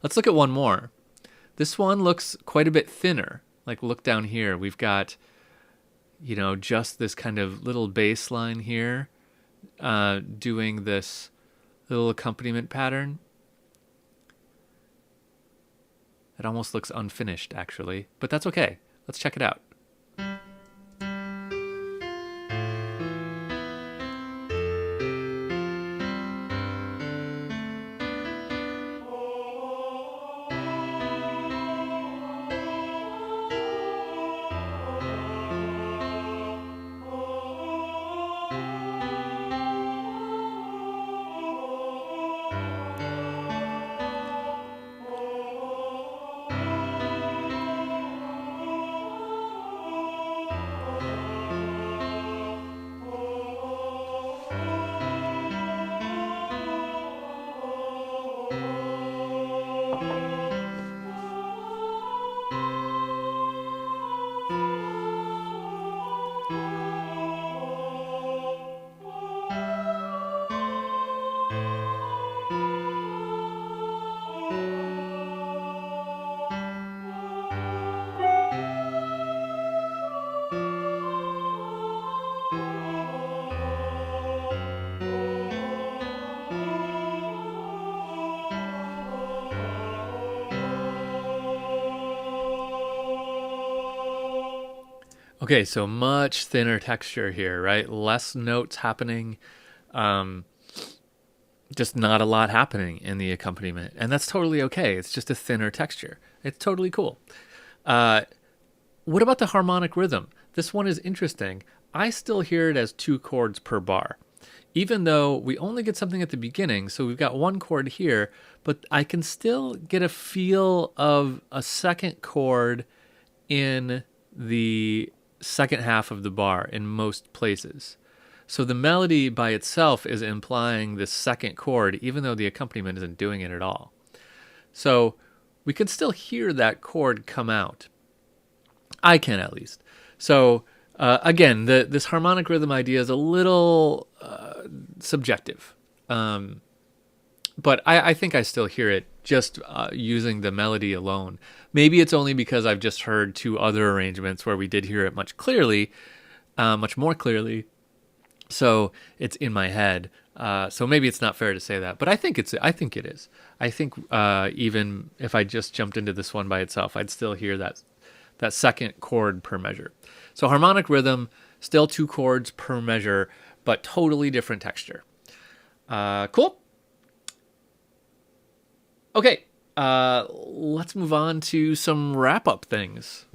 Let's look at one more. This one looks quite a bit thinner. Like, look down here. We've got, just this kind of little bass line here, doing this little accompaniment pattern. It almost looks unfinished, actually, but that's okay. Let's check it out. Okay, so much thinner texture here, right? Less notes happening. Um, just not a lot happening in the accompaniment. And that's totally okay. It's just a thinner texture. It's totally cool. Uh, what about the harmonic rhythm? This one is interesting. I still hear it as 2 chords per bar, even though we only get something at the beginning. So we've got 1 chord here, but I can still get a feel of a second chord in the second half of the bar in most places. So the melody by itself is implying this second chord, even though the accompaniment isn't doing it at all. So we can still hear that chord come out. I can, at least. So again, this harmonic rhythm idea is a little subjective. But I think I still hear it just using the melody alone. Maybe it's only because I've just heard 2 other arrangements where we did hear it much more clearly. So it's in my head. So maybe it's not fair to say that, but I think it is. I think even if I just jumped into this one by itself, I'd still hear that second chord per measure. So harmonic rhythm, still 2 chords per measure, but totally different texture. Cool. Okay, let's move on to some wrap-up things.